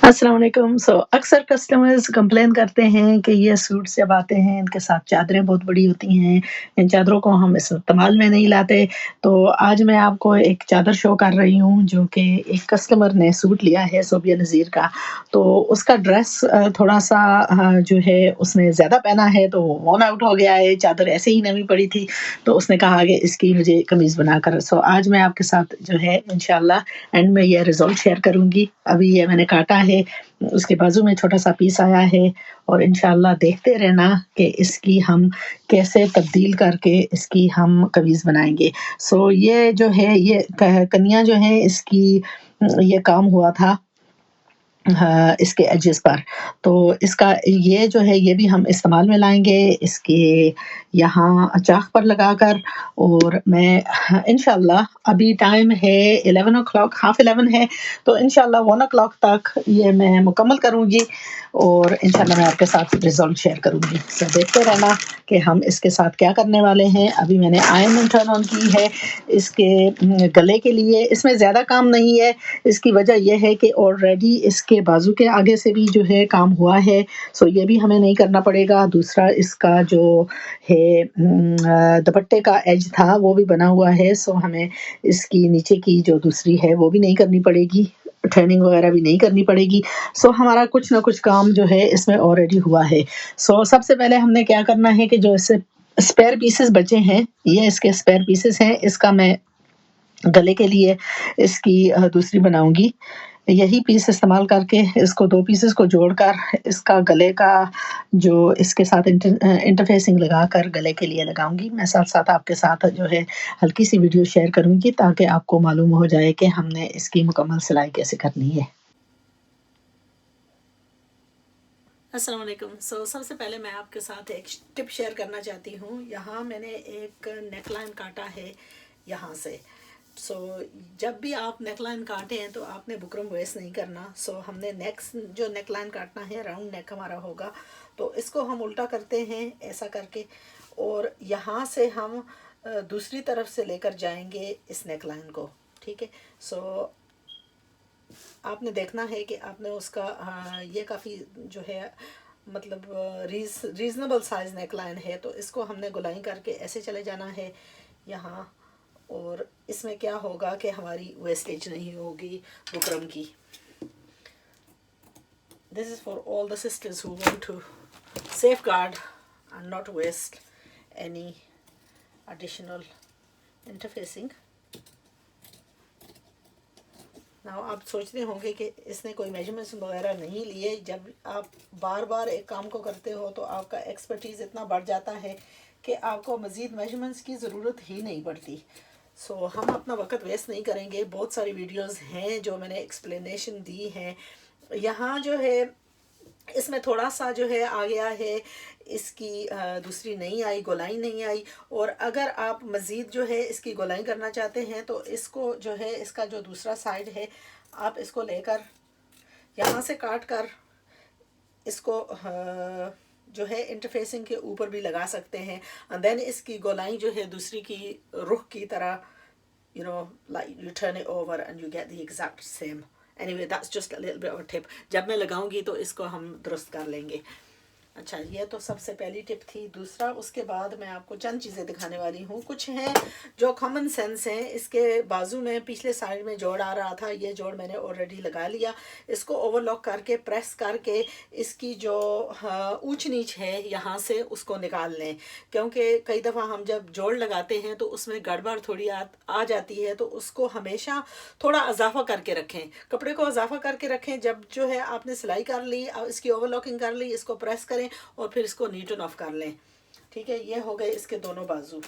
अस्सलाम वालेकुम। अक्सर कस्टमर्स कंप्लेन करते हैं कि ये सूट्स जब आते हैं इनके साथ चादरें बहुत बड़ी होती हैं, इन चादरों को हम इस्तेमाल में नहीं लाते। तो आज मैं आपको एक चादर शो कर रही हूँ जो कि एक कस्टमर ने सूट लिया है सोबिया नज़ीर का। तो उसका ड्रेस थोड़ा-सा जो है उसने ज़्यादा पहना है तो वॉर्न आउट हो गया है, चादर ऐसे ही नमी पड़ी थी। तो उसने कहा कि इसकी मुझे कमीज़ बनाकर आज मैं आपके साथ जो है इंशाल्लाह एंड में ये रिज़ल्ट शेयर करूँगी। अभी ये मैंने काटा है, उसके बाजू में छोटा-सा पीस आया है और इंशाल्लाह देखते रहना कि इसकी हम कैसे तब्दील करके इसकी हम कमीज़ बनाएँगे। ये जो है ये कनिया जो है इसकी ये काम हुआ था इसके एजेस पर। तो इसका ये जो है ये भी हम इस्तेमाल में लाएँगे, इसके यहाँ चाक पर लगाकर और मैं इंशाल्लाह अभी टाइम है 11 ओ क्लॉक, हाफ 11 है, तो इंशाल्लाह 1 ओ क्लॉक तक ये मैं मुकम्मल करूँगी और इंशाल्लाह मैं आपके साथ रिज़ल्ट शेयर करूँगी। देखते रहना कि हम इसके साथ क्या करने वाले हैं। अभी मैंने आयरन टर्न ऑन की है इसके गले के लिए। इसमें ज़्यादा काम नहीं है, इसकी वजह ये है कि ऑलरेडी इसके बाजू के आगे से भी जो है काम हुआ है, ये भी हमें नहीं करना पड़ेगा। दूसरा इसका जो है दुपट्टे का एज था वो भी बना हुआ है, हमें इसकी नीचे की जो दूसरी है वो भी नहीं करनी पड़ेगी, टर्निंग वगैरह भी नहीं करनी पड़ेगी। हमारा कुछ ना कुछ काम जो है इसमें ऑलरेडी हुआ है। सबसे पहले हमने क्या करना है कि जो इससे स्पेयर पीसेस बचे हैं, ये इसके स्पेयर पीसेस हैं, इसका मैं गले के लिए इसकी दूसरी बनाऊँगी। यही पीस इस्तेमाल करके इसको 2 पीसेस को जोड़कर इसका गले का जो इसके साथ इंटरफेसिंग लगाकर गले के लिए लगाऊँगी। मैं साथ-साथ आपके साथ जो है हल्की-सी वीडियो शेयर करूँगी ताकि आपको मालूम हो जाए कि हमने इसकी मुकम्मल सिलाई कैसे करनी है। अस्सलाम वालेकुम। सबसे पहले मैं आपके साथ एक टिप शेयर करना चाहती हूँ। यहाँ मैंने एक नेकलाइन काटा है यहाँ से। जब भी आप नेकलाइन काटें हैं तो आपने बुकरम वेस्ट नहीं करना। हमने नेक्स्ट जो नेकलाइन काटना है राउंड नेक हमारा होगा, तो इसको हम उल्टा करते हैं ऐसा करके और यहाँ से हम दूसरी तरफ से लेकर जाएंगे इस नेकलाइन को, ठीक है। आपने देखना है कि आपने उसका ये काफ़ी जो है मतलब रीज़नेबल साइज़ नेकलाइन है, तो इसको हमने गुलाई करके ऐसे चले जाना है यहाँ, और इसमें क्या होगा कि हमारी वेस्टेज नहीं होगी बुकरम की। This is for all the sisters who want to safeguard and not waste any additional interfacing. Now आप सोचते होंगे कि इसने कोई मेजरमेंट्स वगैरह नहीं लिए। जब आप बार बार एक काम को करते हो तो आपका एक्सपर्टीज़ इतना बढ़ जाता है कि आपको मज़ीद मेजरमेंट्स की ज़रूरत ही नहीं पड़ती। हम अपना वक्त वेस्ट नहीं करेंगे। बहुत सारी वीडियोस हैं जो मैंने एक्सप्लेनेशन दी हैं। यहाँ जो है इसमें थोड़ा सा जो है आ गया है, इसकी दूसरी नहीं आई, गोलाई नहीं आई। और अगर आप मज़ीद जो है इसकी गोलाई करना चाहते हैं तो इसको जो है इसका जो दूसरा साइड है आप इसको लेकर यहाँ से काट कर इसको जो है इंटरफेसिंग के ऊपर भी लगा सकते हैं। एंड देन इसकी गोलाई जो है दूसरी की रुख की तरह, you know, like you turn it over and you get the exact same. Anyway, that's just a little bit of a tip. जब मैं लगाऊंगी तो इसको हम दुरुस्त कर लेंगे। अच्छा, ये तो सबसे पहली टिप थी। दूसरा, उसके बाद मैं आपको चंद चीज़ें दिखाने वाली हूँ। कुछ हैं जो कॉमन सेंस हैं। इसके बाजू में पिछले साइड में जोड़ आ रहा था, ये जोड़ मैंने ऑलरेडी लगा लिया। इसको ओवरलॉक करके प्रेस करके इसकी जो ऊंच नीच है यहाँ से उसको निकाल लें, क्योंकि कई दफ़ा हम जब जोड़ लगाते हैं तो उसमें गड़बड़ थोड़ी आ जाती है। तो उसको हमेशा थोड़ा इजाफा करके रखें, कपड़े को इजाफा करके रखें। जब जो है आपने सिलाई कर ली, इसकी ओवरलॉकिंग कर ली, इसको प्रेस करें और फिर इसको नीट एंड ऑफ कर लें, ठीक है। ये हो गए इसके दोनों बाजू।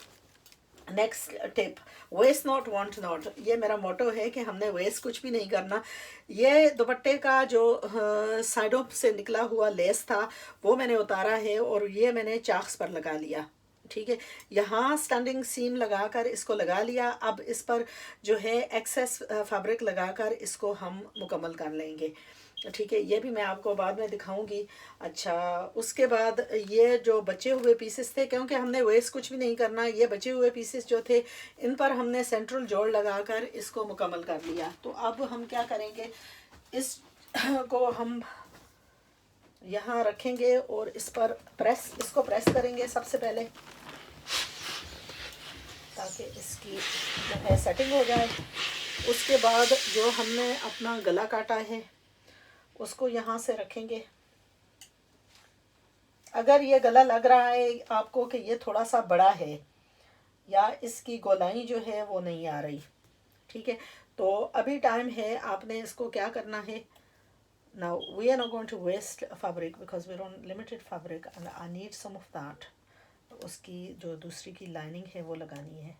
Next tip, waste not want not. ये मेरा मोटो है कि हमने वेस्ट कुछ भी नहीं करना। ये दुपट्टे का जो साइडों से निकला हुआ लेस था वो मैंने उतारा है और ये मैंने चाक्स पर लगा लिया, ठीक है, यहाँ स्टैंडिंग सीम लगाकर इसको लगा लिया। अब इस पर जो है एक्सेस फैब्रिक लगाकर इसको हम मुकम्मल कर लेंगे। ठीक है, ये भी मैं आपको बाद में दिखाऊंगी। अच्छा, उसके बाद ये जो बचे हुए पीसेस थे, क्योंकि हमने वेस्ट कुछ भी नहीं करना, ये बचे हुए पीसेस जो थे इन पर हमने सेंट्रल जोड़ लगाकर इसको मुकम्मल कर लिया। तो अब हम क्या करेंगे, इस को हम यहाँ रखेंगे और इस पर इसको प्रेस करेंगे सबसे पहले, ताकि इसकी जो है सेटिंग हो जाए। उसके बाद जो हमने अपना गला काटा है उसको यहाँ से रखेंगे। अगर ये गला लग रहा है आपको कि ये थोड़ा सा बड़ा है या इसकी गोलाई जो है वो नहीं आ रही, ठीक है, तो अभी टाइम है। आपने इसको क्या करना है, now we are not going to waste fabric because we're on limited fabric and I need some of that। तो उसकी जो दूसरी की लाइनिंग है वो लगानी है।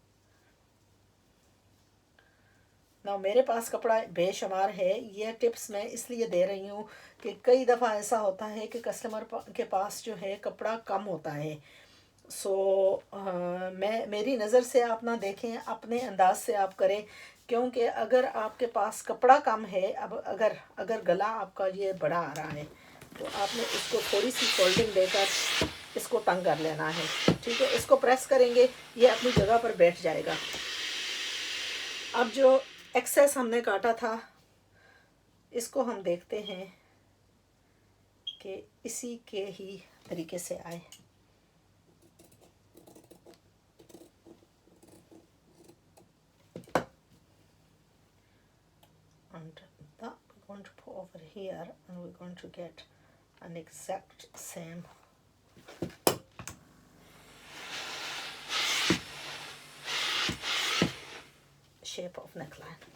ना मेरे पास कपड़ा बेशुमार है। ये टिप्स मैं इसलिए दे रही हूँ कि कई दफ़ा ऐसा होता है कि कस्टमर के पास जो है कपड़ा कम होता है। मैं मेरी नज़र से आप ना देखें, अपने अंदाज से आप करें, क्योंकि अगर आपके पास कपड़ा कम है, अब अगर गला आपका ये बड़ा आ रहा है तो आपने इसको थोड़ी सी फोल्डिंग देकर इसको तंग कर लेना है। ठीक है, इसको प्रेस करेंगे, ये अपनी जगह पर बैठ जाएगा। अब जो एक्सेस हमने काटा था इसको हम देखते हैं कि इसी के ही तरीके से आए। And that we're going to put over here and we're going to get an exact same shape of neckline.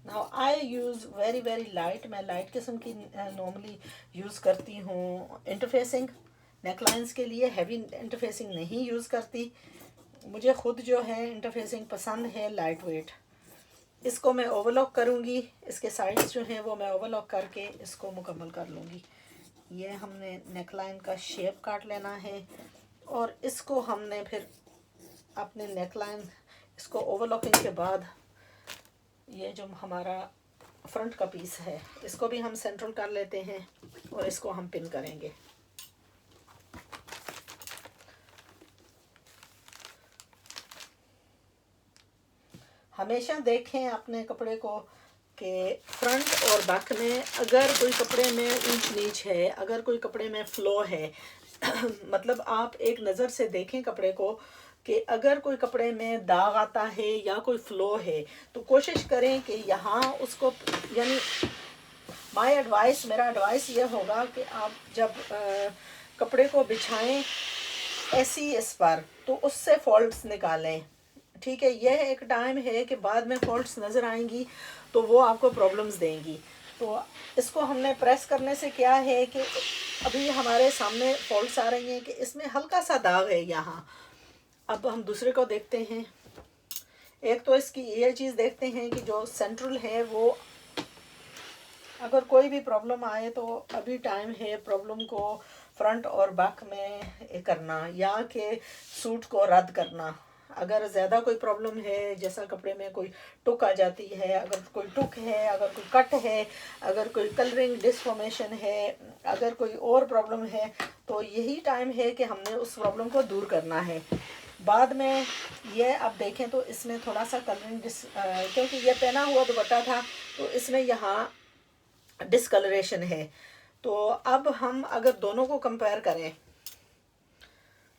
Now I use very light, मैं लाइट किस्म की नॉर्मली यूज़ करती हूँ इंटरफेसिंग नेकलाइंस के लिए। हैवी इंटरफेसिंग नहीं use करती, मुझे ख़ुद जो है इंटरफेसिंग पसंद है लाइट वेट। इसको मैं ओवरलॉक करूँगी, इसके साइड्स जो हैं वो मैं ओवरलॉक करके इसको मुकम्मल कर लूँगी। ये हमने नेकलाइन का शेप काट लेना है और इसको हमने फिर अपने नेकलाइन इसको ओवरलॉकिंग के बाद ये जो हमारा फ्रंट का पीस है इसको भी हम सेंट्रल कर लेते हैं और इसको हम पिन करेंगे। हमेशा देखें अपने कपड़े को कि फ्रंट और बैक में अगर कोई कपड़े में ऊंच नीच है, अगर कोई कपड़े में फ्लो है मतलब आप एक नज़र से देखें कपड़े को कि अगर कोई कपड़े में दाग आता है या कोई फ्लो है तो कोशिश करें कि यहाँ उसको, यानी मेरा एडवाइस ये होगा कि आप जब कपड़े को बिछाएं ऐसी इस पर तो उससे फॉल्ट्स निकालें। ठीक है, यह एक टाइम है कि बाद में फॉल्ट्स नज़र आएंगी तो वो आपको प्रॉब्लम्स देंगी। तो इसको हमने प्रेस करने से क्या है कि अभी हमारे सामने फॉल्ट्स आ रही हैं कि इसमें हल्का सा दाग है यहाँ। अब हम दूसरे को देखते हैं। एक तो इसकी ये चीज़ देखते हैं कि जो सेंट्रल है वो, अगर कोई भी प्रॉब्लम आए तो अभी टाइम है प्रॉब्लम को फ्रंट और बैक में करना या कि सूट को रद्द करना। अगर ज़्यादा कोई प्रॉब्लम है, जैसा कपड़े में कोई टुक आ जाती है, अगर कोई टुक है, अगर कोई कट है, अगर कोई कलरिंग डिसफॉर्मेशन है, अगर कोई और प्रॉब्लम है, तो यही टाइम है कि हमने उस प्रॉब्लम को दूर करना है। बाद में ये अब देखें तो इसमें थोड़ा सा कलरिंग क्योंकि ये पहना हुआ दुपट्टा था तो इसमें यहाँ डिसकलरेशन है। तो अब हम अगर दोनों को कंपेयर करें,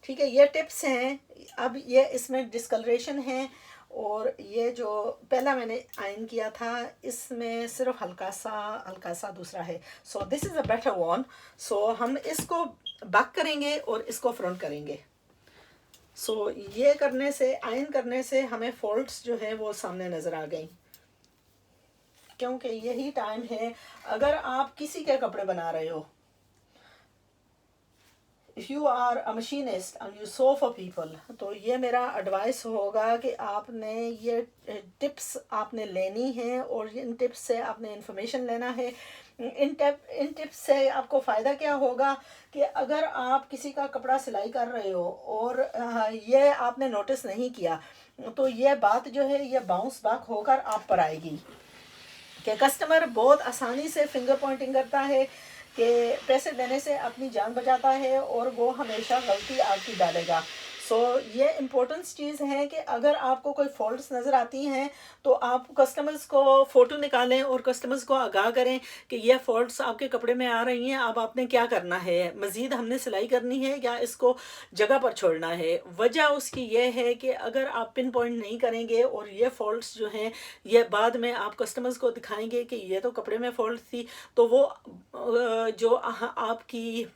ठीक है, ये टिप्स हैं। अब ये इसमें डिसकलरेशन है और ये जो पहला मैंने आयन किया था इसमें सिर्फ हल्का सा दूसरा है। So this is a better one. So हम इसको बैक करेंगे और इसको फ्रंट करेंगे। सो ये करने से, आयन करने से हमें फॉल्ट्स जो है वो सामने नज़र आ गई, क्योंकि यही टाइम है। अगर आप किसी के कपड़े बना रहे हो, if you are a machinist and you sew for people, तो ये मेरा एडवाइस होगा कि आपने ये टिप्स आपने लेनी है और इन टिप्स से आपने इंफॉर्मेशन लेना है। इन टिप्स से आपको फ़ायदा क्या होगा कि अगर आप किसी का कपड़ा सिलाई कर रहे हो और ये आपने नोटिस नहीं किया, तो ये बात जो है ये बाउंस बैक होकर आप पर आएगी कि कस्टमर बहुत आसानी से फिंगर पॉइंटिंग करता है कि पैसे देने से अपनी जान बचाता है और वो हमेशा गलती आपकी डालेगा। सो ये इम्पोर्टेंस चीज़ है कि अगर आपको कोई फॉल्ट्स नज़र आती हैं तो आप कस्टमर्स को फ़ोटो निकालें और कस्टमर्स को आगाह करें कि ये फॉल्ट्स आपके कपड़े में आ रही हैं, अब आपने क्या करना है, मज़ीद हमने सिलाई करनी है या इसको जगह पर छोड़ना है। वजह उसकी ये है कि अगर आप पिन पॉइंट नहीं करेंगे और ये फॉल्ट्स जो हैं ये बाद में आप कस्टमर्स को दिखाएंगे कि ये तो कपड़े में फॉल्ट थी, तो वो जो आपकी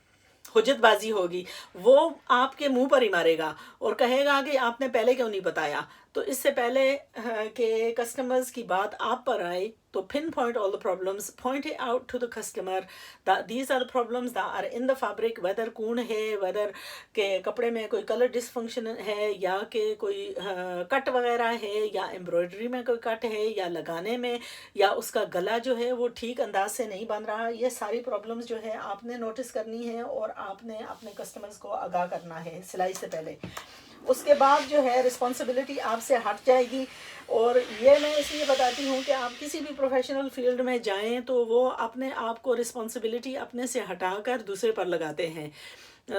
हुज्जतबाजी होगी वो आपके मुंह पर ही मारेगा और कहेगा कि आपने पहले क्यों नहीं बताया। तो इससे पहले कि कस्टमर्स की बात आप पर आए, तो pin point all the problems, point it out to the customer that these are the problems that are in the fabric, whether कून है, वेदर के कपड़े में कोई कलर डिसफंक्शन है या कि कोई कट वगैरह है या एम्ब्रॉयडरी में कोई कट है या लगाने में या उसका गला जो है वो ठीक अंदाज से नहीं बन रहा। ये सारी प्रॉब्लम्स जो है आपने नोटिस करनी है और आपने अपने कस्टमर्स को आगाह करना है सिलाई से पहले। उसके बाद जो है रिस्पॉन्सिबिलिटी आपसे हट जाएगी। और ये मैं इसलिए बताती हूँ कि आप किसी भी प्रोफेशनल फील्ड में जाएं तो वो अपने आप को रिस्पॉन्सिबिलिटी अपने से हटाकर दूसरे पर लगाते हैं।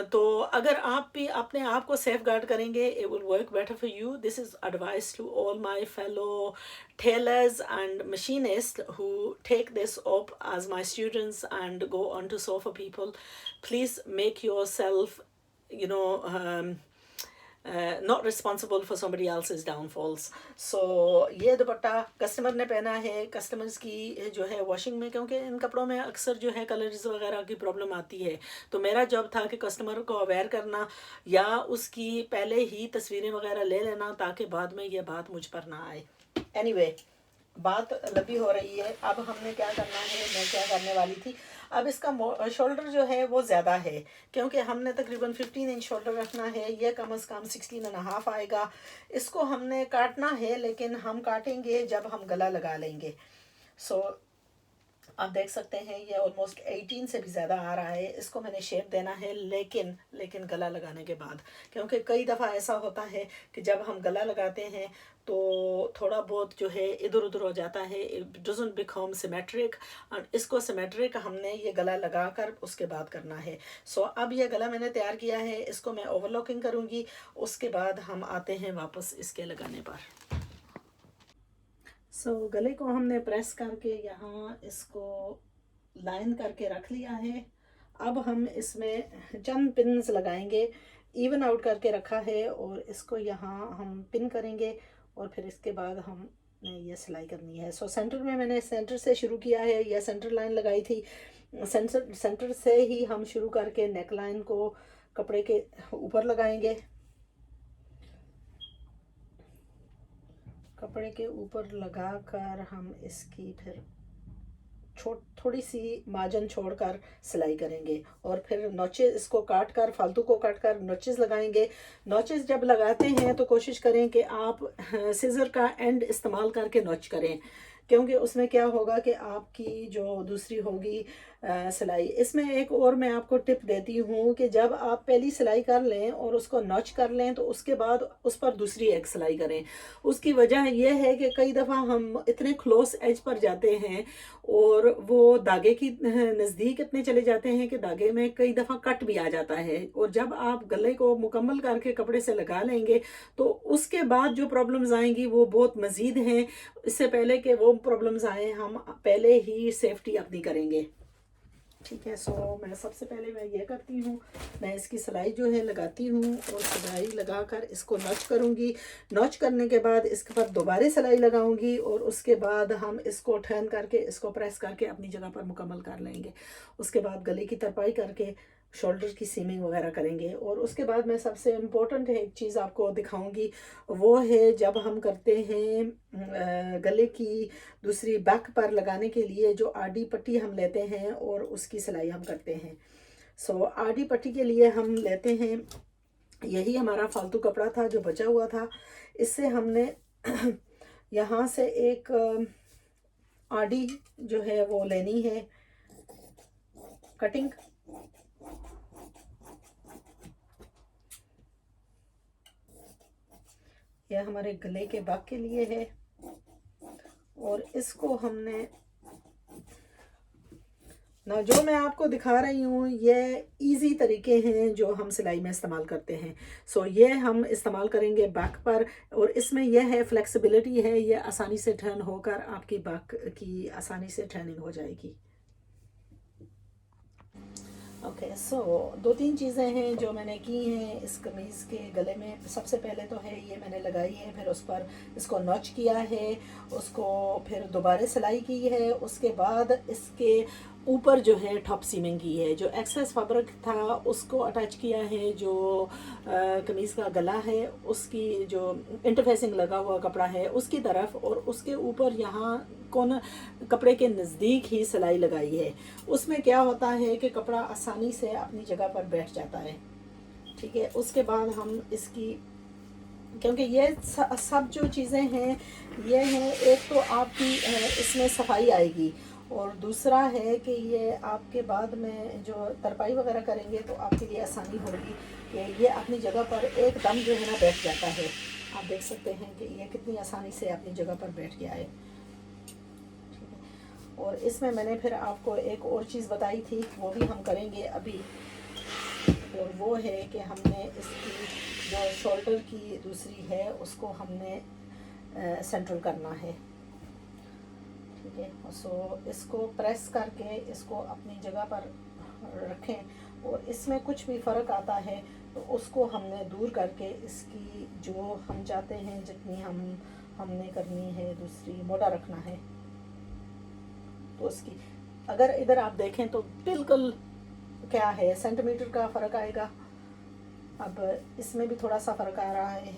तो अगर आप भी अपने आप को सेफ गार्ड करेंगे, it will work better for you. This is advice to all my fellow tailors and machinists who take this up as my students and go on to sew for people. Please make yourself, you know, not responsible for somebody else's downfalls. So ये दुपट्टा customer ने पहना है, customers की जो है washing में, क्योंकि इन कपड़ों में अक्सर जो है कलर्स वगैरह की प्रॉब्लम आती है, तो मेरा जॉब था कि कस्टमर को अवेयर करना या उसकी पहले ही तस्वीरें वगैरह ले लेना ताकि बाद में ये बात मुझ पर ना आए। Anyway, बात लंबी हो रही है। अब हमने क्या करना है, मैं क्या करने वाली थी, अब इसका शोल्डर जो है वो ज़्यादा है क्योंकि हमने तकरीबन 15 इंच शोल्डर रखना है, ये कम अज़ कम 16.5 आएगा। इसको हमने काटना है लेकिन हम काटेंगे जब हम गला लगा लेंगे। सो आप देख सकते हैं ये ऑलमोस्ट 18 से भी ज़्यादा आ रहा है। इसको मैंने शेप देना है लेकिन गला लगाने के बाद, क्योंकि कई दफ़ा ऐसा होता है कि जब हम गला लगाते हैं तो थोड़ा बहुत जो है इधर उधर हो जाता है, इट डजंट बिकम सिमेट्रिक। और इसको सिमेट्रिक हमने ये गला लगा कर उसके बाद करना है। सो अब ये गला मैंने तैयार किया है, इसको मैं ओवरलॉकिंग करूँगी, उसके बाद हम आते हैं वापस इसके लगाने पर। सो गले को हमने प्रेस करके यहाँ इसको लाइन करके रख लिया है। अब हम इसमें चंद पिन्स लगाएंगे, इवन आउट करके रखा है और इसको यहाँ हम पिन करेंगे और फिर इसके बाद हम ये सिलाई करनी है। सो सेंटर में मैंने सेंटर से शुरू किया है, यह सेंटर लाइन लगाई थी। सेंटर से ही हम शुरू करके नेक लाइन को कपड़े के ऊपर लगाएंगे, कपड़े के ऊपर लगाकर हम इसकी फिर थोड़ी सी मार्जिन छोड़कर सिलाई करेंगे और फिर नोचेस, इसको काट कर फालतू को काट कर नोचेस लगाएंगे। नोचेस जब लगाते हैं तो कोशिश करें कि आप सीजर का एंड इस्तेमाल करके नोच करें, क्योंकि उसमें क्या होगा कि आपकी जो दूसरी होगी सिलाई। इसमें एक और मैं आपको टिप देती हूँ कि जब आप पहली सिलाई कर लें और उसको नॉच कर लें तो उसके बाद उस पर दूसरी एक सिलाई करें। उसकी वजह यह है कि कई दफ़ा हम इतने क्लोज एज पर जाते हैं और वो धागे की नज़दीक इतने चले जाते हैं कि धागे में कई दफ़ा कट भी आ जाता है। और जब आप गले को मुकम्मल करके कपड़े से लगा लेंगे तो उसके बाद जो प्रॉब्लम्स आएंगी वो बहुत मज़ीद हैं। इससे पहले कि वो प्रॉब्लम्स आए हम पहले ही सेफ्टी अपनी करेंगे। ठीक है, सो मैं सबसे पहले मैं ये करती हूँ, मैं इसकी सिलाई जो है लगाती हूँ और सिलाई लगाकर इसको नॉच करूँगी। नॉच करने के बाद इसके बाद दोबारा सिलाई लगाऊंगी और उसके बाद हम इसको टर्न करके इसको प्रेस करके अपनी जगह पर मुकम्मल कर लेंगे। उसके बाद गले की तरपाई करके शोल्डर की सीमिंग वगैरह करेंगे। और उसके बाद मैं सबसे इम्पोर्टेंट है एक चीज़ आपको दिखाऊंगी, वो है जब हम करते हैं गले की दूसरी बैक पर लगाने के लिए जो आडी पट्टी हम लेते हैं और उसकी सिलाई हम करते हैं। सो आड़ी पट्टी के लिए हम लेते हैं, यही हमारा फालतू कपड़ा था जो बचा हुआ था, इससे हमने यहाँ से एक आड़ी जो है वो लेनी है कटिंग। यह हमारे गले के बाग के लिए है और इसको हमने ना, जो मैं आपको दिखा रही हूँ ये इजी तरीके हैं जो हम सिलाई में इस्तेमाल करते हैं। सो ये हम इस्तेमाल करेंगे बैक पर, और इसमें यह है फ्लेक्सिबिलिटी है, ये आसानी से टर्न होकर आपकी बैक की आसानी से टर्निंग हो जाएगी। ओके, सो 2-3 चीज़ें हैं जो मैंने की हैं इस कमीज़ के गले में। सबसे पहले तो है ये मैंने लगाई है, फिर उस पर इसको नॉच किया है, उसको फिर दोबारा सिलाई की है, उसके बाद इसके ऊपर जो है टॉप सीमिंग की है, जो एक्सेस फैब्रिक था उसको अटैच किया है, जो कमीज़ का गला है उसकी जो इंटरफेसिंग लगा हुआ कपड़ा है उसकी तरफ, और उसके ऊपर यहाँ कौन कपड़े के नज़दीक ही सिलाई लगाई है। उसमें क्या होता है कि कपड़ा आसानी से अपनी जगह पर बैठ जाता है। ठीक है, उसके बाद हम इसकी, क्योंकि ये सब जो चीज़ें हैं ये हैं, एक तो आपकी इसमें सफाई आएगी, और दूसरा है कि ये आपके बाद में जो तरपाई वगैरह करेंगे तो आपके लिए आसानी होगी कि ये अपनी जगह पर एकदम जो है ना बैठ जाता है। आप देख सकते हैं कि ये कितनी आसानी से अपनी जगह पर बैठ गया है। और इसमें मैंने फिर आपको एक और चीज़ बताई थी, वो भी हम करेंगे अभी, और वो है कि हमने इसकी जो शोल्डर की दूसरी है उसको हमने सेंट्रल करना है। ठीक है, सो इसको प्रेस करके इसको अपनी जगह पर रखें, और इसमें कुछ भी फ़र्क आता है तो उसको हमने दूर करके इसकी जो हम चाहते हैं जितनी हमने करनी है दूसरी मोटा रखना है, तो उसकी अगर इधर आप देखें तो बिल्कुल क्या है सेंटीमीटर का फ़र्क आएगा। अब इसमें भी थोड़ा सा फ़र्क आ रहा है,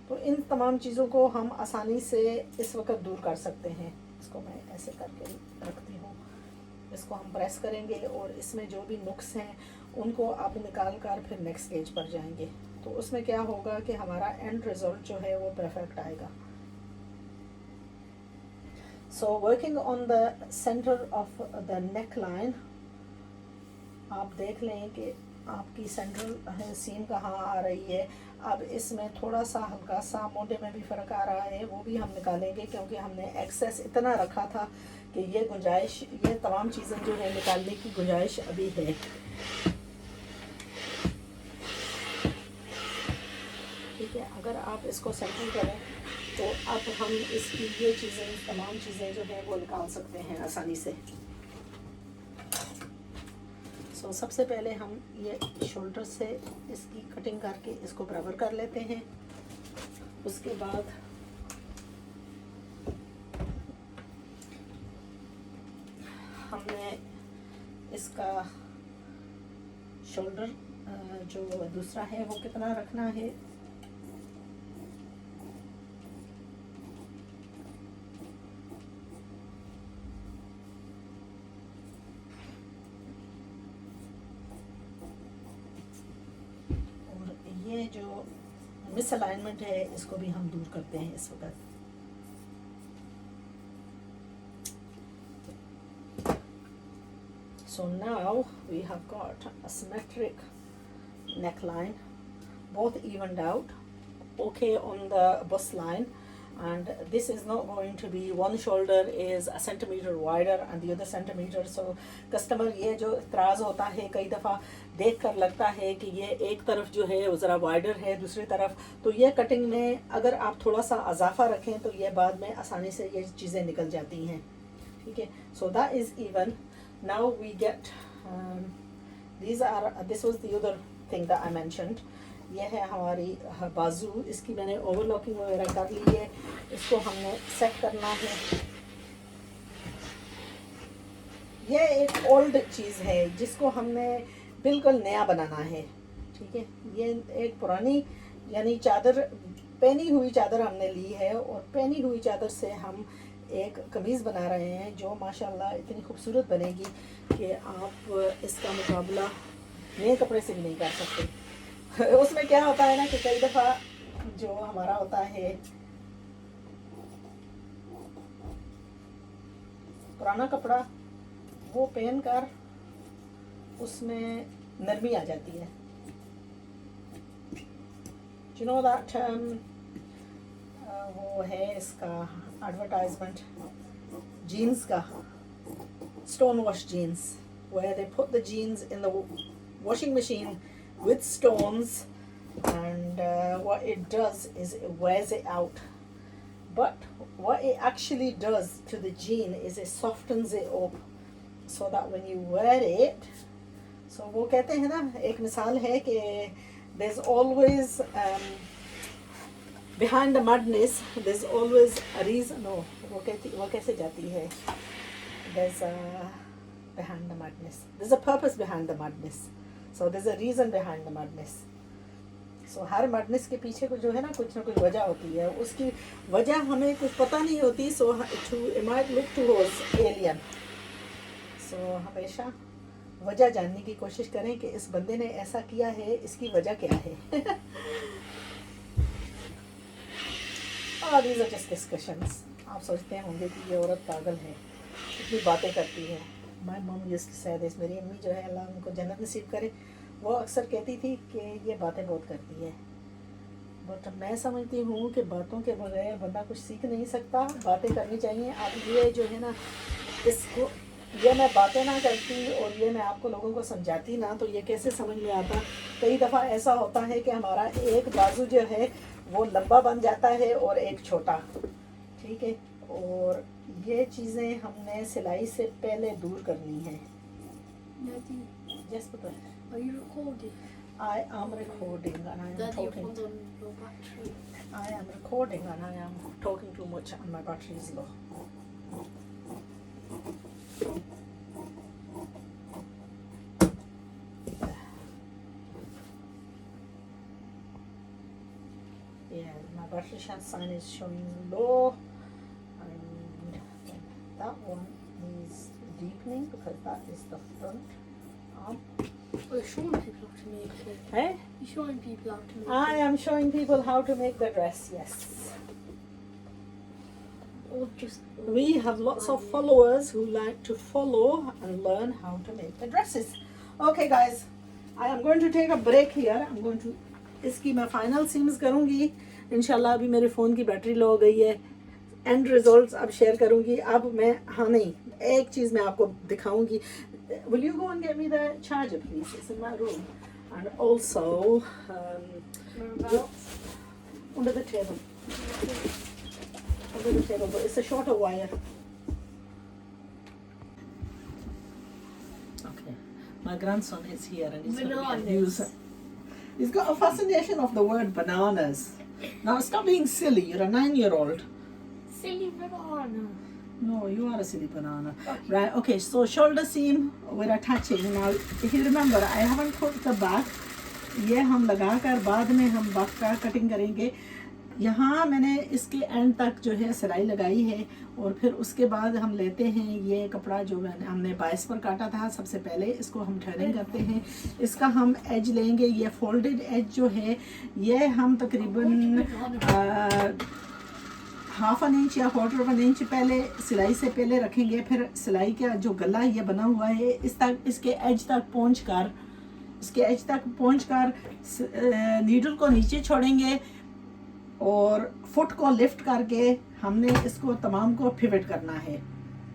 तो इन तमाम चीज़ों को हम आसानी से इस वक्त दूर कर सकते हैं। इसको मैं ऐसे करके रखती हूँ, इसको हम प्रेस करेंगे और इसमें जो भी नुक्स हैं उनको आप निकाल कर फिर नेक्स्ट स्टेज पर जाएंगे, तो उसमें क्या होगा कि हमारा एंड रिजल्ट जो है वो परफेक्ट आएगा। So working on the centre of the neck line, आप देख लें कि आपकी सेंट्रल सीम कहाँ आ रही है। अब इसमें थोड़ा सा हल्का सा मोटे में भी फ़र्क आ रहा है, वो भी हम निकालेंगे, क्योंकि हमने एक्सेस इतना रखा था कि ये गुंजाइश, ये तमाम चीज़ें जो है निकालने की गुंजाइश अभी है। ठीक है, अगर आप इसको सेंट्रल करें तो अब हम इसकी ये चीज़ें, तमाम चीज़ें जो हैं वो निकाल सकते हैं आसानी से। सो सबसे पहले हम ये शोल्डर से इसकी कटिंग करके इसको बराबर कर लेते हैं। उसके बाद हमने इसका शोल्डर जो दूसरा है वो कितना रखना है, ये जो मिसअलाइनमेंट है इसको भी हम दूर करते हैं इस वक्त। So now we have got a symmetric neckline, both evened out, okay on the bust line, and this is not going to be one shoulder is a centimeter wider and the other centimeter. So customer ये जो इतराज़ होता है कई दफ़ा देख कर लगता है कि ये एक तरफ जो है वो ज़रा वाइडर है दूसरी तरफ, तो ये कटिंग में अगर आप थोड़ा सा इजाफा रखें तो ये बाद में आसानी से ये चीज़ें निकल जाती हैं। ठीक है, so that is even. Now we get this was the other thing that I mentioned. ये है हमारी बाजू, इसकी मैंने ओवरलॉकिंग वगैरह कर ली है, इसको हमने सेट करना है। ये एक ओल्ड चीज़ है जिसको हमने बिल्कुल नया बनाना है। ठीक है, ये एक पुरानी यानी चादर, पहनी हुई चादर हमने ली है, और पहनी हुई चादर से हम एक कमीज़ बना रहे हैं जो माशाल्लाह इतनी खूबसूरत बनेगी कि आप इसका मुकाबला नए कपड़े से भी नहीं कर सकते। उसमें क्या होता है ना कि कई दफ़ा जो हमारा होता है पुराना कपड़ा, वो पहन कर उसमें नरमी आ जाती है। You know that वो है इसका एडवर्टाइजमेंट जीन्स का, stone wash jeans, where they put the jeans in the washing machine with stones, and what it does is it wears it out. But what it actually does to the jean is it softens it up so that when you wear it, so वो कहते हैं ना, एक मिसाल है कि there's always behind the madness there's always a reason. No, वो कैसे जाती है, there's a behind the madness, there's a purpose behind the madness, so there's a reason behind the madness. So her madness के पीछे को जो है ना कुछ वजह होती है, उसकी वजह हमें कुछ पता नहीं होती, so it might look towards alien. So हमेशा वजह जानने की कोशिश करें कि इस बंदे ने ऐसा किया है, इसकी वजह क्या है। These are just discussions. आप सोचते होंगे कि ये औरत पागल है, इतनी बातें करती है। My mom used to say this. मेरी अम्मी जो है, अल्लाह उनको जन्नत नसीब करे, वो अक्सर कहती थी कि ये बातें बहुत करती है। बट मैं समझती हूँ कि बातों के बगैर बंदा कुछ सीख नहीं सकता, बातें करनी चाहिए। अब ये जो है ना, इसको ये मैं बातें ना करती और ये मैं आपको लोगों को समझाती ना, तो ये कैसे समझ में आता। कई दफ़ा ऐसा होता है कि हमारा एक बाजू जो है वो लंबा बन जाता है और एक छोटा, ठीक है, और ये चीज़ें हमने सिलाई से पहले दूर करनी है। Yes, but Are you recording? I am recording and I am talking. On your battery. I am recording and I am talking too much and my battery is low. Yeah, my battery sign is showing low, and that one is deepening because that is the front arm. Oh, you're showing people how to make it. Hey? You're showing people how to make I it. am showing people how to make the dress, yes. Or just. We have lots of followers who like to follow and learn how to make the dresses. Okay guys, I am going to take a break here. I'm going to इसकी मैं final seems करूँगी इंशाल्लाह। अभी मेरे phone की battery low हो गई है। एंड रिजल्ट्स अब शेयर करूँगी। अब मैं, हाँ नहीं, एक चीज़ मैं आपको दिखाऊँगी। Will you go and get me the charger please? It's in my room. And also under the table. Under the table, but it's a shorter wire. Okay, my grandson is here and he's going to use it. He's got a fascination of the word bananas. Now stop being silly. You're a 9-year-old. Silly banana. No, you are a silly banana. Okay. Right, okay, so shoulder seam we're attaching. Now, if you remember, I haven't put the back. ये हम लगा कर बाद में हम back का cutting करेंगे। यहाँ मैंने इसके एंड तक जो है सिलाई लगाई है, और फिर उसके बाद हम लेते हैं ये कपड़ा जो हमने 22 पर काटा था। सबसे पहले इसको हम टर्निंग करते हैं। इसका हम एज लेंगे। ये फोल्डेड एज जो है ये हम तकरीबन हाफ एन इंच या क्वार्टर ऑफ एन इंच पहले सिलाई से पहले रखेंगे। फिर सिलाई का जो गला ये बना हुआ है इसके एज तक पहुँच कर नीडल को नीचे छोड़ेंगे और फुट को लिफ्ट करके हमने इसको तमाम को पिवट करना है।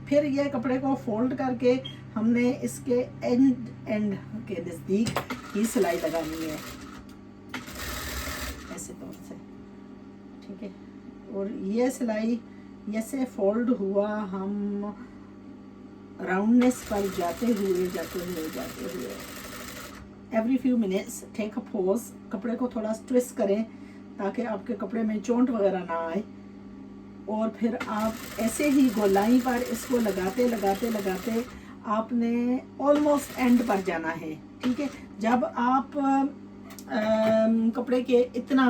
फिर ये कपड़े को फोल्ड करके हमने इसके एंड के नज़दीक ही सिलाई लगानी है, ऐसे तौर से, ठीक है। और ये सिलाई जैसे फोल्ड हुआ, हम राउंडनेस पर जाते हुए every few minutes take a pause, कपड़े को थोड़ा ट्विस्ट करें ताकि आपके कपड़े में चोंट वगैरह ना आए। और फिर आप ऐसे ही गोलाई पर इसको लगाते आपने ऑलमोस्ट एंड पर जाना है, ठीक है। जब आप कपड़े के इतना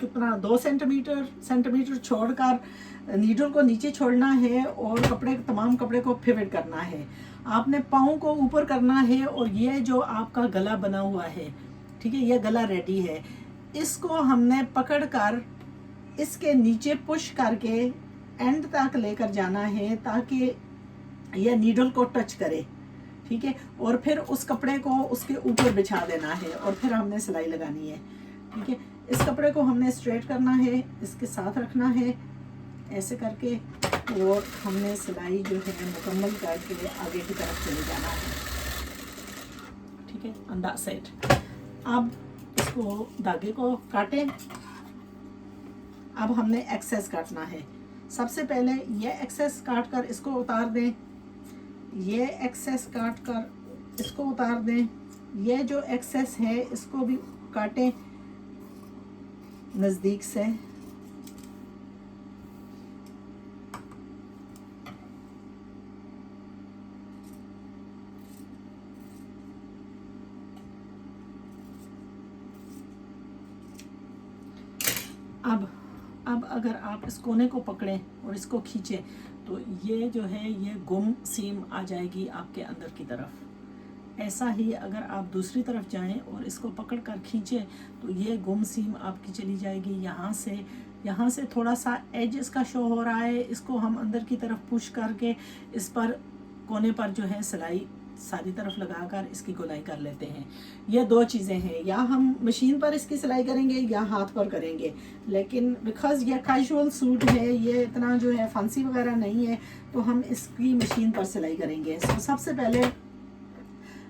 कितना 2 सेंटीमीटर छोड़कर नीडल को नीचे छोड़ना है और तमाम कपड़े को पिवट करना है। आपने पाँव को ऊपर करना है और ये जो आपका गला बना हुआ है, ठीक है, ये गला रेडी है। इसको हमने पकड़कर इसके नीचे पुश करके एंड तक लेकर जाना है ताकि यह नीडल को टच करे, ठीक है। और फिर उस कपड़े को उसके ऊपर बिछा देना है और फिर हमने सिलाई लगानी है, ठीक है। इस कपड़े को हमने स्ट्रेट करना है, इसके साथ रखना है ऐसे करके, और हमने सिलाई जो है मुकम्मल करके आगे की तरफ चले जाना है, ठीक है। And that's it. अब इसको धागे को काटें। अब हमने एक्सेस काटना है। सबसे पहले ये एक्सेस काट कर इसको उतार दें, ये एक्सेस काट कर इसको उतार दें, ये जो एक्सेस है इसको भी काटें नज़दीक से। अब अगर आप इस कोने को पकड़ें और इसको खींचें तो ये जो है ये गुम सीम आ जाएगी आपके अंदर की तरफ। ऐसा ही अगर आप दूसरी तरफ जाएं और इसको पकड़ कर खींचें तो ये गुम सीम आपकी चली जाएगी। यहाँ से थोड़ा सा एज इसका शो हो रहा है, इसको हम अंदर की तरफ पुश करके इस पर कोने पर जो है सिलाई सारी तरफ लगाकर इसकी गोलाई कर लेते हैं। ये दो चीज़ें हैं, या हम मशीन पर इसकी सिलाई करेंगे या हाथ पर करेंगे, लेकिन बिकॉज़ ये कैजुअल सूट है, ये इतना जो है फंसी वगैरह नहीं है, तो हम इसकी मशीन पर सिलाई करेंगे। तो सबसे पहले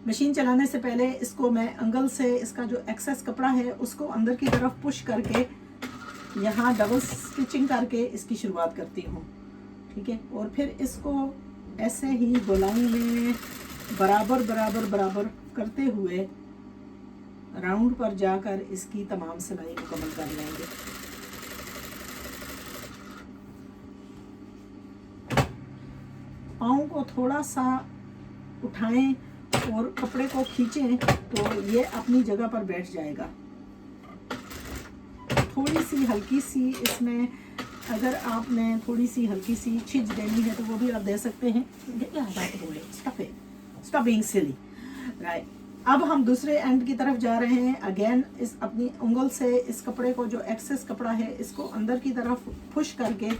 मशीन चलाने से पहले इसको मैं एंगल से इसका जो एक्सेस कपड़ा है उसको अंदर की तरफ पुश करके यहाँ डबल स्टिचिंग करके इसकी शुरुआत करती हूँ, ठीक है। और फिर इसको ऐसे ही गोलाई में बराबर बराबर बराबर करते हुए राउंड पर जाकर इसकी तमाम सिलाई मुकम्मल कर लेंगे। पाँव को थोड़ा सा उठाएं और कपड़े को खींचें तो ये अपनी जगह पर बैठ जाएगा। थोड़ी सी हल्की सी इसमें अगर आपने थोड़ी सी हल्की सी छिज देनी है तो वो भी आप दे सकते हैं। Stop being silly, right? अब हम दूसरे एंड की तरफ जा रहे हैं। अगेन इस अपनी उंगल से इस कपड़े को जो एक्सेस कपड़ा है इसको अंदर की तरफ पुश करके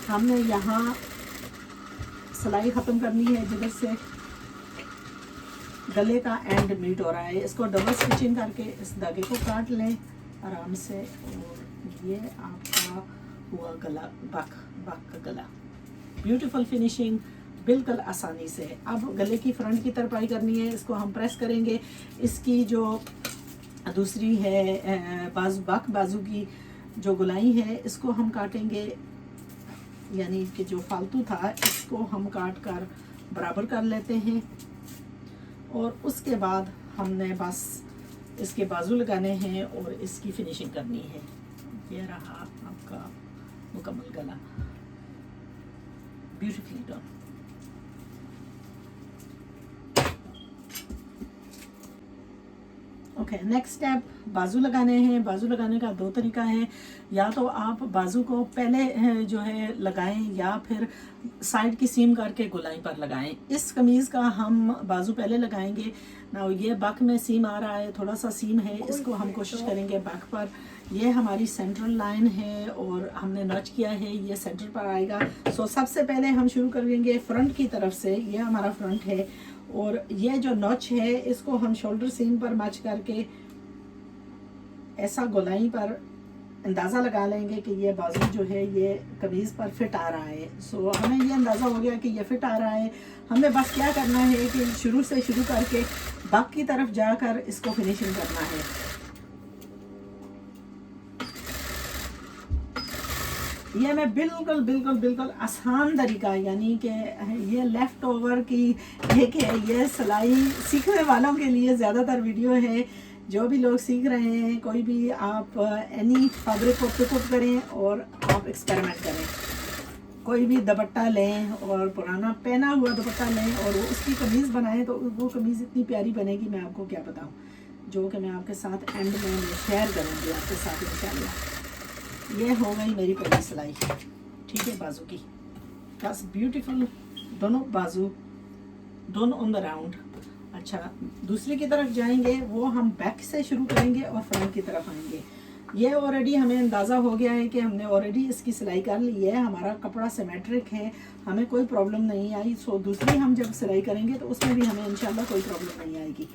हमने यहाँ सिलाई ख़त्म करनी है जिधर से गले का एंड मीट हो रहा है। इसको डबल स्टिचिंग करके इस धागे को काट लें आराम से, और ये आपका हुआ गला, बाक का गला। ब्यूटीफुल फिनिशिंग, बिल्कुल आसानी से। अब गले की फ्रंट की तरपाई करनी है, इसको हम प्रेस करेंगे। इसकी जो दूसरी है बाजू की जो गुलाई है इसको हम काटेंगे, यानी कि जो फालतू था इसको हम काट कर बराबर कर लेते हैं। और उसके बाद हमने बस इसके बाजू लगाने हैं और इसकी फिनिशिंग करनी है। ये रहा आपका मुकम्मल गला, beautifully done. Okay, next step बाजू लगाने हैं। बाजू लगाने का दो तरीका है, या तो आप बाजू को पहले जो है लगाएं या फिर साइड की सीम करके गोलाई पर लगाएं। इस कमीज़ का हम बाजू पहले लगाएंगे ना। ये बैक में सीम आ रहा है, थोड़ा सा सीम है, इसको हम कोशिश करेंगे बैक पर। ये हमारी सेंट्रल लाइन है और हमने नॉच किया है, ये सेंटर पर आएगा। सो सबसे पहले हम शुरू करेंगे फ्रंट की तरफ से। ये हमारा फ्रंट है और ये जो नॉच है इसको हम शोल्डर सीम पर मैच करके ऐसा गोलाई पर अंदाज़ा लगा लेंगे कि ये बाजू जो है ये कमीज़ पर फिट आ रहा है। सो हमें ये अंदाज़ा हो गया कि ये फिट आ रहा है। हमने बस क्या करना है कि शुरू से शुरू करके बैक की तरफ जाकर इसको फिनिशिंग करना है। ये मैं बिल्कुल आसान तरीका, यानी कि ये लेफ़्ट ओवर की ये सिलाई सीखने वालों के लिए ज़्यादातर वीडियो है। जो भी लोग सीख रहे हैं, कोई भी आप एनी फैब्रिक को पिकअप करें और आप एक्सपेरिमेंट करें। कोई भी दुपट्टा लें और पुराना पहना हुआ दुपट्टा लें और उसकी कमीज़ बनाएं तो वो कमीज़ इतनी प्यारी बनेगी, मैं आपको क्या बताऊं। जो कि मैं आपके साथ एंड में शेयर करूँगी आपके साथ इंशाल्लाह। ये हो गई मेरी पहली सिलाई, ठीक है, बाजू की। बस ब्यूटीफुल दोनों बाजू, दोनों ऑन द राउंड। अच्छा, दूसरी की तरफ जाएंगे, वो हम बैक से शुरू करेंगे और फ्रंट की तरफ आएंगे। ये ऑलरेडी हमें अंदाज़ा हो गया है कि हमने ऑलरेडी इसकी सिलाई कर ली है, हमारा कपड़ा सिमेट्रिक है, हमें कोई प्रॉब्लम नहीं आई। सो दूसरी हम जब सिलाई करेंगे तो उसमें भी हमें इंशाल्लाह कोई प्रॉब्लम नहीं आएगी।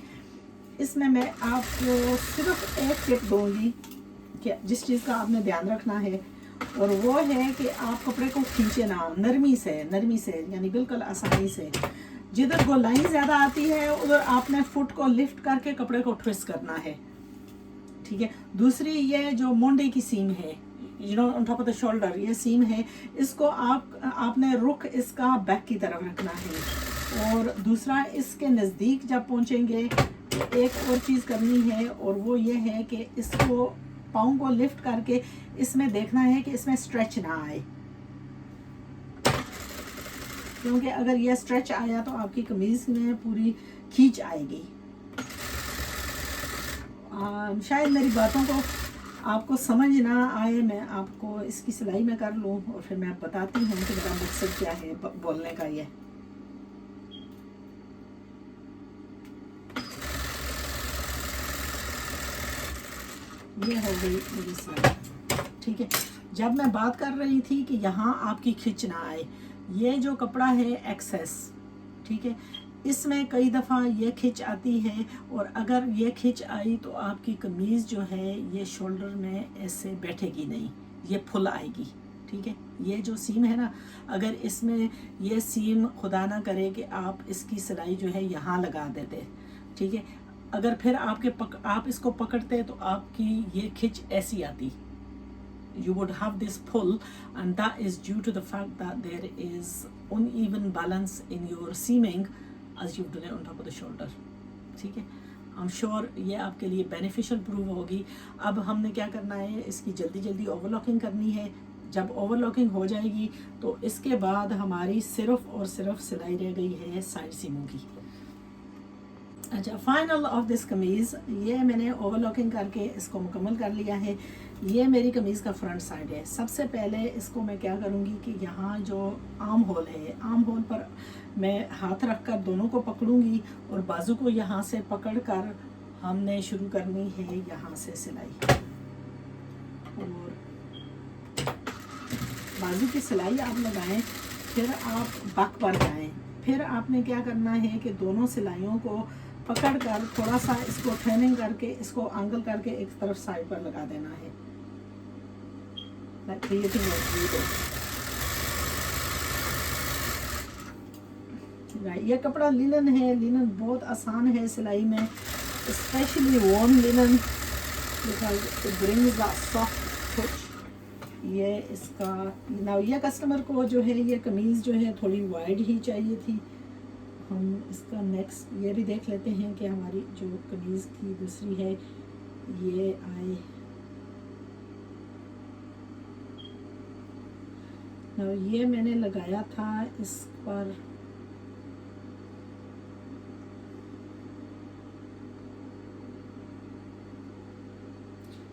इसमें मैं आपको सिर्फ एक टिप दूँगी कि जिस चीज़ का आपने ध्यान रखना है, और वो है कि आप कपड़े को खींचे ना, नरमी से, यानी बिल्कुल आसानी से। जिधर गोलाई ज़्यादा आती है उधर आपने फुट को लिफ्ट करके कपड़े को ट्विस्ट करना है, ठीक है। दूसरी, ये जो मोंडे की सीम है, on top of the shoulder, ये सीम है, इसको आपने रुख इसका बैक की तरफ रखना है। और दूसरा, इसके नज़दीक जब पहुंचेंगे एक और चीज़ करनी है, और वो ये है कि इसको पाँव को लिफ्ट करके इसमें देखना है कि इसमें स्ट्रेच ना आए, क्योंकि अगर यह स्ट्रेच आया तो आपकी कमीज़ में पूरी खींच आएगी। शायद मेरी बातों को आपको समझ ना आए, मैं आपको इसकी सिलाई में कर लूँ और फिर मैं बताती हूँ कि मेरा मकसद क्या है बोलने का। ये हो गई मेरी सिलाई, ठीक है। जब मैं बात कर रही थी कि यहाँ आपकी खिंच ना आए, ये जो कपड़ा है एक्सेस, ठीक है, इसमें कई दफ़ा ये खिंच आती है, और अगर ये खिंच आई तो आपकी कमीज़ जो है ये शोल्डर में ऐसे बैठेगी नहीं, ये फुल आएगी, ठीक है। ये जो सीम है ना, अगर इसमें ये सीम खुदा ना करे कि आप इसकी सिलाई जो है यहाँ लगा देते, ठीक है, अगर फिर आप इसको पकड़ते तो आपकी ये खिंच ऐसी आती, you would have this pull, and that is due to the fact that there is uneven balance in your seaming as you've done it on top of the shoulder, ठीक है। I'm sure ये आपके लिए beneficial prove होगी। अब हमने क्या करना है, इसकी जल्दी जल्दी ओवरलॉकिंग करनी है। जब ओवरलॉकिंग हो जाएगी तो इसके बाद हमारी सिर्फ और सिर्फ सिलाई रह गई है साइड सीमों की। अच्छा, फाइनल ऑफ दिस कमीज़, ये मैंने ओवरलॉकिंग करके इसको मुकम्मल कर लिया है। ये मेरी कमीज़ का फ्रंट साइड है। सबसे पहले इसको मैं क्या करूँगी कि यहाँ जो आर्म होल है, आर्म होल पर मैं हाथ रख कर दोनों को पकड़ूँगी, और बाजू को यहाँ से पकड़ कर हमने शुरू करनी है यहाँ से सिलाई। और बाजू की सिलाई आप लगाएं, फिर आप बैक पर जाएं, फिर आपने क्या करना है कि दोनों सिलाइयों को पकड़ कर थोड़ा सा इसको टर्निंग करके इसको एंगल करके एक तरफ साइड पर लगा देना है, ये कपड़ा लिनन है। लिनन बहुत आसान है सिलाई में, specially warm linen, because it brings that soft touch. ये इसका ना, ये कस्टमर को जो है ये कमीज़ जो है थोड़ी वाइड ही चाहिए थी। हम इसका नेक्स्ट ये भी देख लेते हैं कि हमारी जो कमीज़ की दूसरी है ये आए। ना, ये मैंने लगाया था इस पर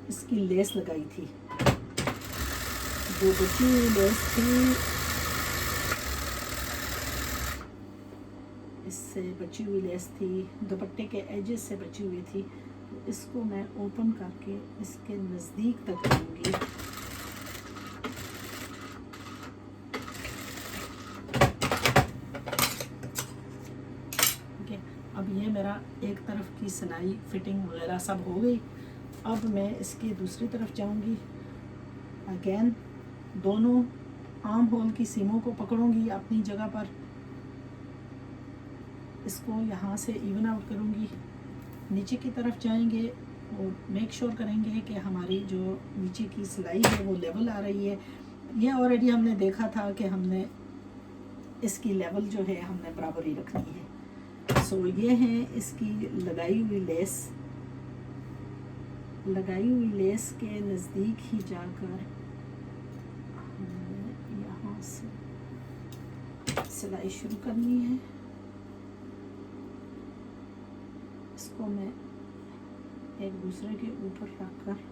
इसकी लेस लगाई थी, जो बची हुई लेस थी, इससे बची हुई लेस थी, दुपट्टे के एजेस से बची हुई थी। तो इसको मैं ओपन करके इसके नज़दीक तक लूँगी। ठीक है, अब ये मेरा एक तरफ की सिलाई फिटिंग वगैरह सब हो गई। अब मैं इसकी दूसरी तरफ जाऊँगी। अगेन दोनों आर्म होल की सीमों को पकड़ूँगी अपनी जगह पर, इसको यहाँ से इवन आउट करूँगी, नीचे की तरफ जाएंगे और मेक श्योर करेंगे कि हमारी जो नीचे की सिलाई है वो लेवल आ रही है। ये ऑलरेडी हमने देखा था कि हमने इसकी लेवल जो है हमने बराबर ही रखनी है। सो ये है इसकी लगाई हुई लेस। लगाई हुई लेस के नज़दीक ही जाकर हमने यहाँ से सिलाई शुरू करनी है। इसको मैं एक दूसरे के ऊपर रखकर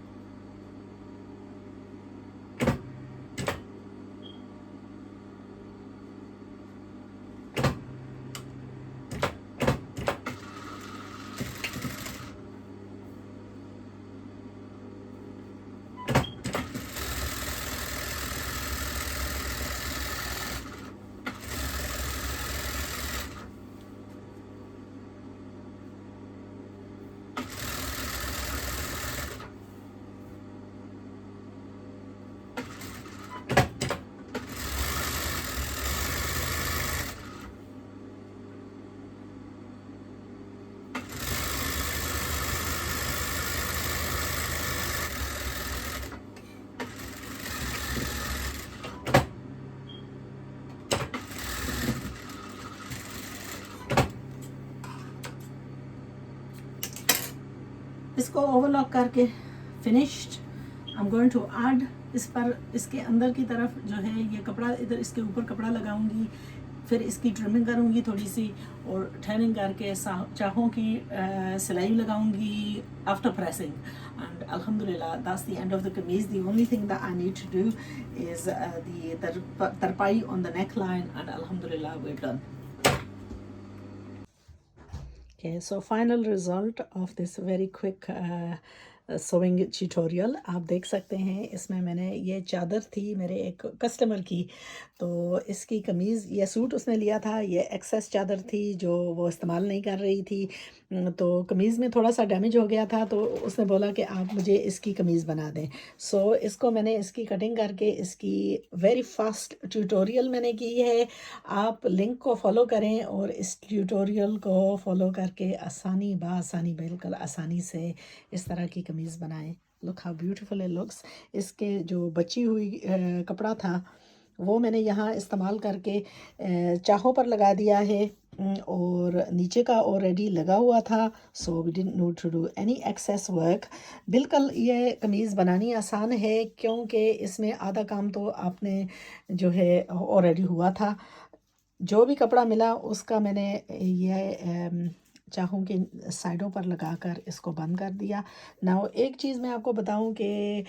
इसको ओवरलॉक करके finished. I am going to add इस पर, इसके अंदर की तरफ जो है ये कपड़ा, इधर इसके ऊपर कपड़ा लगाऊंगी, फिर इसकी ट्रिमिंग करूंगी थोड़ी सी और ठहरिंग करके चाहों की सिलाई लगाऊंगी आफ्टर प्रेसिंग। एंड अल्हम्दुलिल्लाह that's the end of the kameez. The only thing that I need to do is the tarpai on the neckline and अल्हम्दुलिल्लाह we done. Okay, so final result of this very quick sewing tutorial आप देख सकते हैं। इसमें मैंने ये चादर थी मेरे एक कस्टमर की, तो इसकी कमीज़, ये सूट उसने लिया था, ये एक्सेस चादर थी जो वो इस्तेमाल नहीं कर रही थी, तो कमीज़ में थोड़ा सा डैमेज हो गया था, तो उसने बोला कि आप मुझे इसकी कमीज़ बना दें। सो इसको मैंने इसकी कटिंग करके इसकी वेरी फास्ट ट्यूटोरियल मैंने की है। आप लिंक को फॉलो करें और इस ट्यूटोरियल को फॉलो करके आसानी बासानी, बिल्कुल आसानी से इस तरह की कमीज़ बनाएं। Look how beautiful it looks. इसके जो बची हुई कपड़ा था वो मैंने यहाँ इस्तेमाल करके चाहों पर लगा दिया है, और नीचे का ऑलरेडी लगा हुआ था, so we didn't need to do any excess work. बिल्कुल ये कमीज़ बनानी आसान है क्योंकि इसमें आधा काम तो आपने जो है ऑलरेडी हुआ था। जो भी कपड़ा मिला उसका मैंने ये चाहों के साइडों पर लगाकर इसको बंद कर दिया। नाउ एक चीज़ मैं आपको बताऊं कि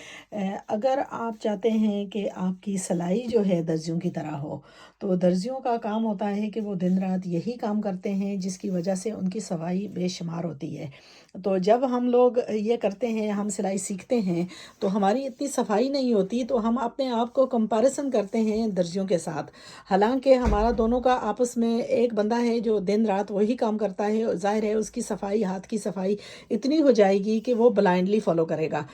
अगर आप चाहते हैं कि आपकी सिलाई जो है दर्जियों की तरह हो, तो दर्जियों का काम होता है कि वो दिन रात यही काम करते हैं, जिसकी वजह से उनकी सफाई बेशुमार होती है। तो जब हम लोग ये करते हैं, हम सिलाई सीखते हैं, तो हमारी इतनी सफाई नहीं होती, तो हम अपने आप को कंपैरिजन करते हैं दर्जियों के साथ। हालांकि हमारा दोनों का आपस में, एक बंदा है जो दिन रात वही काम करता है, जाहिर है उसकी सफाई, हाथ की सफाई इतनी हो जाएगी कि वो ब्लाइंडली फॉलो करेगा।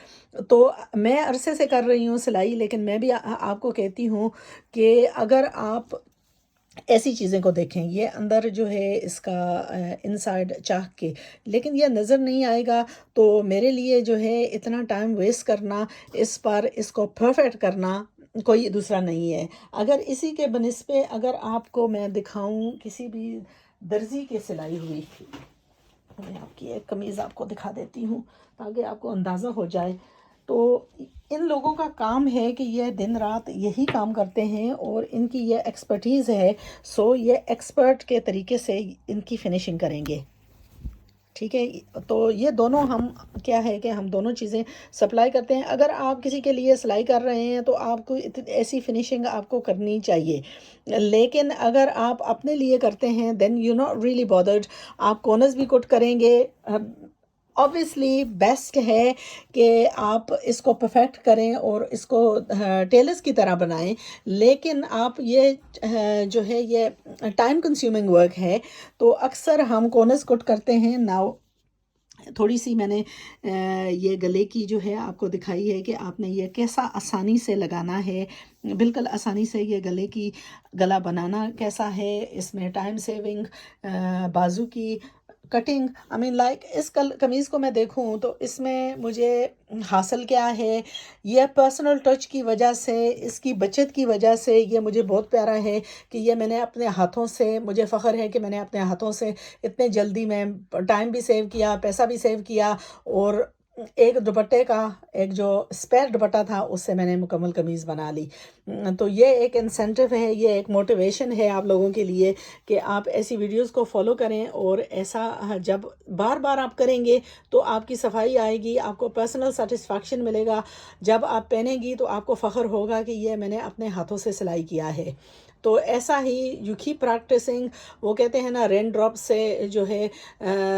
तो मैं अरसे से कर रही हूँ सिलाई, लेकिन मैं भी आपको कहती हूँ कि अगर आप ऐसी चीज़ें को देखें, ये अंदर जो है इसका इनसाइड चाह के, लेकिन ये नज़र नहीं आएगा, तो मेरे लिए जो है इतना टाइम वेस्ट करना इस पर, इसको परफेक्ट करना कोई दूसरा नहीं है। अगर इसी के बनिस्बे अगर आपको मैं दिखाऊं किसी भी दर्जी की सिलाई हुई, मैं आपकी एक कमीज़ आपको दिखा देती हूँ ताकि आपको अंदाज़ा हो जाए। तो इन लोगों का काम है कि ये दिन रात यही काम करते हैं और इनकी ये एक्सपर्टीज़ है, सो ये एक्सपर्ट के तरीके से इनकी फिनिशिंग करेंगे। ठीक है, तो ये दोनों हम क्या है कि हम दोनों चीज़ें सप्लाई करते हैं। अगर आप किसी के लिए सिलाई कर रहे हैं तो आपको ऐसी फिनिशिंग आपको करनी चाहिए, लेकिन अगर आप अपने लिए करते हैं then you not really bothered. आप कॉर्नर्स भी कट करेंगे, ऑब्वियसली बेस्ट है कि आप इसको परफेक्ट करें और इसको टेलर्स की तरह बनाएं, लेकिन आप ये जो है ये टाइम कंज्यूमिंग वर्क है, तो अक्सर हम कॉर्नर्स कट करते हैं। नाउ थोड़ी सी मैंने ये गले की जो है आपको दिखाई है कि आपने ये कैसा आसानी से लगाना है, बिल्कुल आसानी से ये गला बनाना कैसा है। इसमें टाइम सेविंग, बाजू की कटिंग, आई मीन लाइक इस कमीज़ को मैं देखूं तो इसमें मुझे हासिल क्या है, ये पर्सनल टच की वजह से, इसकी बचत की वजह से ये मुझे बहुत प्यारा है कि ये मैंने अपने हाथों से, मुझे फ़ख्र है कि मैंने अपने हाथों से इतने जल्दी में टाइम भी सेव किया, पैसा भी सेव किया, और एक दुपट्टे का एक जो स्पेयर दुपट्टा था उससे मैंने मुकम्मल कमीज़ बना ली। तो ये एक इंसेंटिव है, ये एक मोटिवेशन है आप लोगों के लिए कि आप ऐसी वीडियोस को फॉलो करें, और ऐसा जब बार बार आप करेंगे तो आपकी सफाई आएगी, आपको पर्सनल सेटिस्फैक्शन मिलेगा। जब आप पहनेंगी तो आपको फ़ख्र होगा कि ये मैंने अपने हाथों से सिलाई किया है। तो ऐसा ही यू कीप प्रैक्टिसिंग। वो कहते हैं ना, रेन ड्रॉप से जो है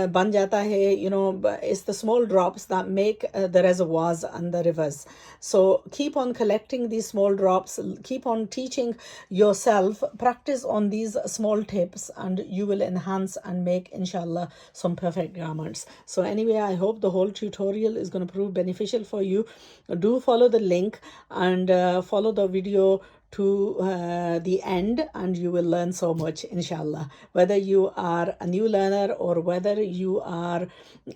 बन जाता है, it's the small drops that make the reservoirs and the rivers. So keep on collecting these small drops, keep on teaching yourself, practice on these small tips, and you will enhance and make inshallah some perfect garments. So anyway, I hope the whole tutorial is going to prove beneficial for you. Do follow the link and follow the video to the end, and you will learn so much inshallah, whether you are a new learner or whether you are,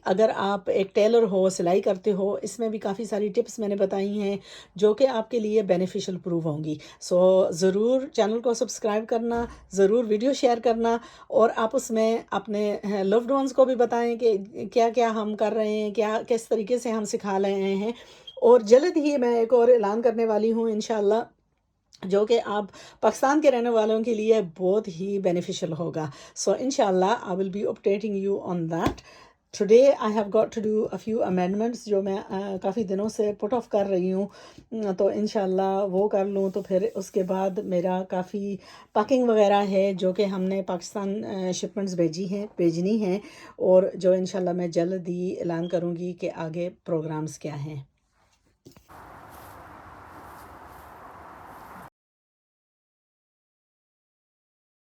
अगर आप एक Taylor हो, सिलाई करते हो, इसमें भी काफ़ी सारी टिप्स मैंने बताई हैं जो कि आपके लिए बेनिफिशियल प्रूव होंगी। सो ज़रूर चैनल को सब्सक्राइब करना, ज़रूर वीडियो शेयर करना, और आप उसमें अपने लव्ड वंस को भी बताएं कि क्या क्या हम कर रहे हैं, क्या किस तरीके से हम सिखा रहे हैं। और जल्द ही मैं एक और ऐलान करने वाली हूँ इंशाल्लाह, जो कि आप पाकिस्तान के रहने वालों के लिए बहुत ही बेनिफिशियल होगा। सो इंशाल्लाह I will be updating you on that. Today I have got to do a few amendments जो मैं काफ़ी दिनों से पुट ऑफ कर रही हूँ, तो इंशाल्लाह वो कर लूँ तो फिर उसके बाद मेरा काफ़ी पैकिंग वगैरह है जो कि हमने पाकिस्तान शिपमेंट्स भेजनी है, और जो इंशाल्लाह मैं जल्द ही ऐलान करूँगी कि आगे प्रोग्राम्स क्या हैं।